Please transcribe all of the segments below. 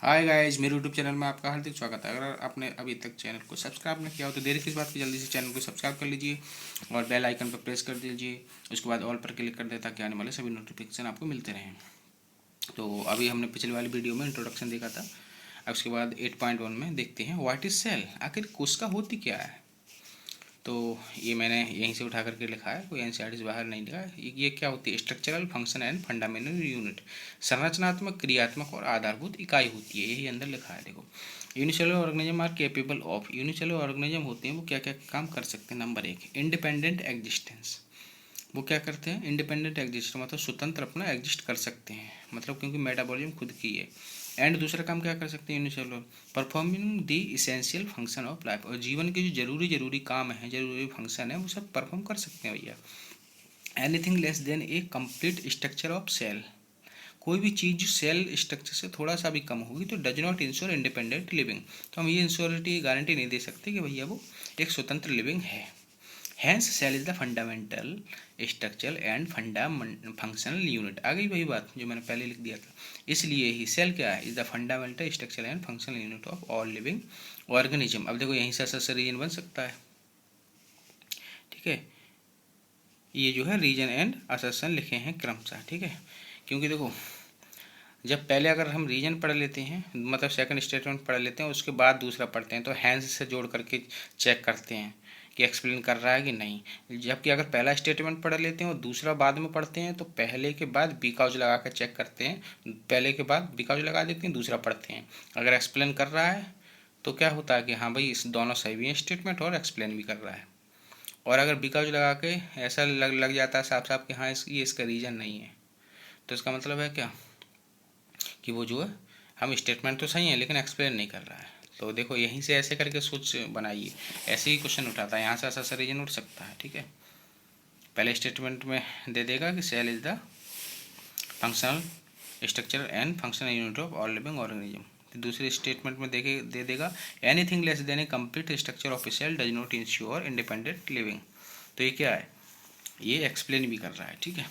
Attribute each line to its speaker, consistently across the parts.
Speaker 1: Hi guys, मेरे YouTube channel में आपका हार्दिक स्वागत है। अगर आपने अभी तक चैनल को सब्सक्राइब नहीं किया हो तो देर किस बात की, जल्दी से चैनल को सब्सक्राइब कर लीजिए और बेल आइकन पर प्रेस कर दीजिए। उसके बाद ऑल पर क्लिक कर दे ताकि आने वाले सभी नोटिफिकेशन आपको मिलते रहें। तो अभी हमने पिछले वाली वीडियो में इंट्रोडक्शन देखा था। अब उसके बाद 8.1 में देखते हैं व्हाट इज सेल, आखिर कोशिका होती क्या है। तो ये मैंने यहीं से उठा करके लिखा है, कोई एनसीईआरटी से बाहर नहीं लिखा है। ये क्या होती है? Structural function and fundamental unit, संरचनात्मक, क्रियात्मक और आधारभूत इकाई होती है। यही अंदर लिखा है, देखो। Unicellular organism are capable of, unicellular organism होते हैं वो क्या क्या काम कर सकते हैं। Number 1, independent existence. वो क्या करते हैं? इंडिपेंडेंट एग्जिस्ट, मतलब स्वतंत्र अपना एग्जिस्ट कर सकते हैं, मतलब क्योंकि मेटाबॉलिज्म खुद की है। एंड दूसरा काम क्या कर सकते हैं unicellular? Performing the essential function of life, और जीवन के जो जरूरी काम है, जरूरी फंक्शन है, वो सब परफॉर्म कर सकते हैं भैया। Anything less than a complete structure of cell, कोई भी चीज़ जो सेल स्ट्रक्चर से थोड़ा सा भी कम होगी तो does not ensure independent living. तो हम ये इंश्योरिटी गारंटी नहीं दे सकते कि भैया वो एक स्वतंत्र लिविंग है। Hence cell is the fundamental structure and functional unit. आ गई वही बात जो मैंने पहले लिख दिया था। इसलिए ही सेल क्या है? Is the fundamental structure and functional unit of all living organism. अब देखो यहीं से रीजन बन सकता है, ठीक है। ये जो है रीजन एंड असर्शन लिखे हैं क्रमशः, ठीक है। क्योंकि देखो, जब पहले अगर हम रीजन पढ़ लेते हैं, मतलब सेकंड स्टेटमेंट पढ़ लेते हैं, उसके बाद दूसरा पढ़ते हैं, तो हैंस से जोड़ करके चेक करते हैं कि एक्सप्लेन कर रहा है कि नहीं। जबकि अगर पहला स्टेटमेंट पढ़ लेते हैं और दूसरा बाद में पढ़ते हैं तो पहले के बाद बिकॉज लगा कर चेक करते हैं, पहले के बाद बिकॉज लगा देते हैं, दूसरा पढ़ते हैं। अगर एक्सप्लेन कर रहा है तो क्या होता है कि हाँ भाई इस दोनों सही भी हैं स्टेटमेंट और एक्सप्लेन भी कर रहा है। और अगर बिकॉज लगा के ऐसा लग जाता है साफ साफ कि हाँ ये इसका रीजन नहीं है, तो इसका मतलब है क्या कि वो जो है हम स्टेटमेंट तो सही है लेकिन एक्सप्लेन नहीं कर रहा है। तो देखो यहीं से ऐसे करके सोच बनाइए, ऐसे ही क्वेश्चन उठाता है, यहाँ से ऐसा रीजन उठ सकता है, ठीक है। पहले स्टेटमेंट में दे देगा कि cell is the functional structure and functional unit of all living organism. दूसरे स्टेटमेंट में दे देगा anything less than a complete structure of a cell does not ensure independent living. तो ये क्या है? ये एक्सप्लेन भी कर रहा है, ठीक है।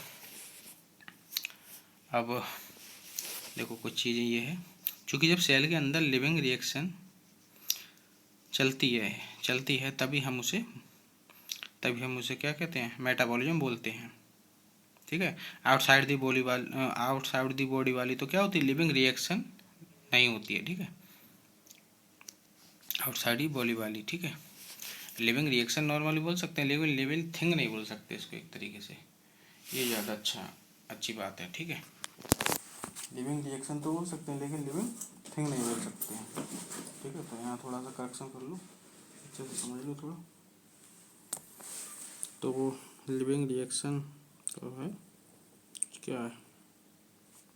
Speaker 1: अब देखो कुछ चीज़ें ये है, क्योंकि जब सेल के अंदर लिविंग रिएक्शन चलती है तभी हम उसे क्या कहते हैं? मेटाबॉलिज्म बोलते हैं, ठीक है। आउटसाइड दी बॉडी वाली तो क्या होती है? लिविंग रिएक्शन नहीं होती है, ठीक है। आउटसाइड दी बॉडी वाली, ठीक है। लिविंग रिएक्शन नॉर्मली बोल सकते हैं लेकिन लिविंग थिंग नहीं बोल सकते इसको एक तरीके से। ये ज़्यादा अच्छी बात है, ठीक है। लिविंग रिएक्शन तो बोल सकते हैं लेकिन लिविंग थिंग नहीं बोल सकते हैं, ठीक है। तो यहाँ थोड़ा सा करेक्शन कर लो, अच्छे से समझ लो थोड़ा। तो वो लिविंग रिएक्शन तो है क्या है?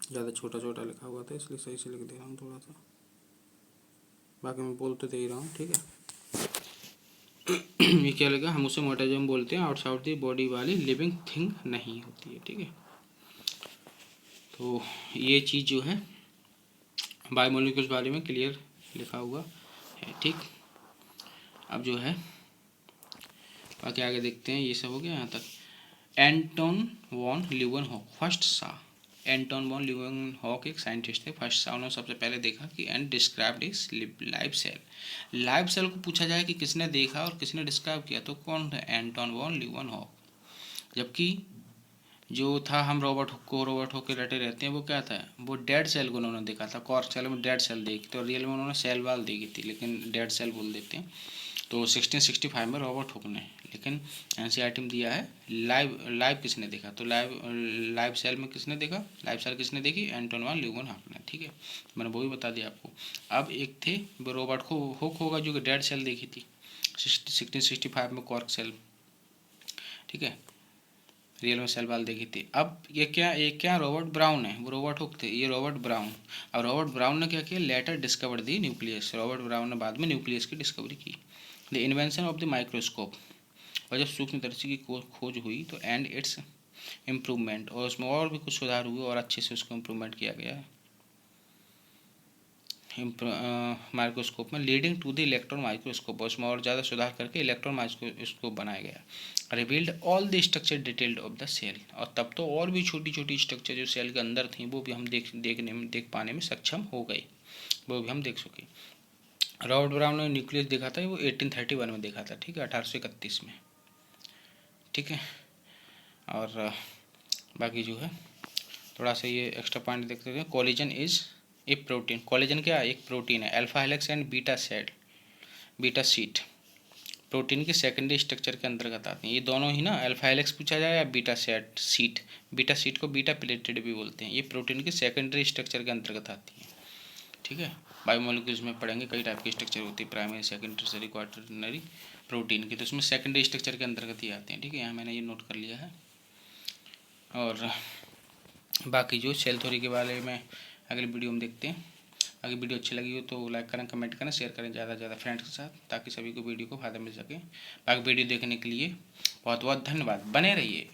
Speaker 1: ज़्यादा छोटा छोटा लिखा हुआ था इसलिए सही से लिख दे रहा हूँ थोड़ा सा, बाकी मैं बोल तो दे ही रहा हूँ, ठीक है। ये क्या लगा? हम उसे मोटाजम बोलते हैं, आउटसाइड दी बॉडी वाली लिविंग थिंग नहीं होती है, ठीक है। तो ये चीज़ जो है बायोमोलिक्यूल्स बारे में क्लियर लिखा हुआ है, ठीक। अब जो है बाकी आगे देखते हैं। ये सब हो गया यहाँ तक। Anton von Leeuwenhoek first saw, Anton von Leeuwenhoek एक साइंटिस्ट थे, फर्स्ट सा। उन्होंने सबसे पहले देखा कि and described is live cell. Live cell को पूछा जाए कि किसने देखा और किसने डिस्क्राइब किया तो कौन था? Anton von Leeuwenhoek. जबकि जो था, हम रोबोट होकर रटे रहते हैं, वो क्या था? वो डेड सेल को उन्होंने देखा था। कॉर्क सेल में डेड सेल देखी, तो रियल में उन्होंने सेल वाल देखी थी लेकिन डेड सेल बोल देते हैं। तो 1665 में रॉबर्ट हुक ने, लेकिन एनसीईआरटी में दिया है लाइव किसने देखा? तो लाइव सेल में किसने देखा? लाइव सेल किसने देखी? एंटोन वॉन ल्यूवेनहॉक ने, ठीक है। मैंने वो भी बता दिया आपको। अब एक थे रॉबर्ट हुक होगा जो कि डेड सेल देखी थी 1665 में, कॉर्क सेल, ठीक है। रियल में सेल वाल देखी थी। अब ये क्या रॉबर्ट ब्राउन है, वो रॉबर्ट हुक थे, ये रॉबर्ट ब्राउन। अब रॉबर्ट ब्राउन ने क्या किया? Later discovered the nucleus. Robert Brown ने बाद में न्यूक्लियस की डिस्कवरी की। The invention of the microscope, और जब सूक्ष्मदर्शी की खोज हुई तो एंड इट्स इम्प्रूवमेंट, और उसमें और भी कुछ सुधार हुए और अच्छे से उसको इम्प्रूवमेंट किया गया है। माइक्रोस्कोप में, leading to the electron microscope, उसमें और ज़्यादा सुधार करके इलेक्ट्रॉन माइक्रोस्कोप बनाया गया। Revealed all the structure detailed of the cell, और तब तो और भी छोटी छोटी स्ट्रक्चर जो सेल के अंदर थी वो भी हम देख पाने में सक्षम हो गए, वो भी हम देख सके। रॉबर्ट ब्राउन ने न्यूक्लियस देखा था, वो 1831 में देखा था, ठीक है, 1831 में, ठीक है। और बाकी जो है थोड़ा सा ये एक्स्ट्रा पॉइंट देखते हैं। Collision is a protein, collision क्या है, एक प्रोटीन है। Alpha helix and beta sheet protein के सेकेंडरी स्ट्रक्चर के अंतर्गत आते हैं। ये दोनों ही ना, अल्फा हेलिक्स पूछा जाए या बीटा शीट को बीटा प्लेटेड भी बोलते हैं। ये प्रोटीन के सेकेंडरी स्ट्रक्चर के अंतर्गत आती है, ठीक है। बायोमोलिक्यूल्स में पढ़ेंगे, कई टाइप की स्ट्रक्चर होती है, प्राइमरी, सेकेंडरी, टर्शियरी, क्वाaternary प्रोटीन की, तो उसमें सेकेंडरी स्ट्रक्चर के अंतर्गत ही आते हैं, ठीक है। यहाँ मैंने ये नोट कर लिया है। और बाकी जो सेल थ्योरी के बारे में अगली वीडियो में देखते हैं। अगर वीडियो अच्छी लगी हो तो लाइक करें, कमेंट करें, शेयर करें ज़्यादा से ज़्यादा फ्रेंड्स के साथ, ताकि सभी को वीडियो को फायदा मिल सके। बाकी वीडियो देखने के लिए बहुत बहुत धन्यवाद, बने रहिए।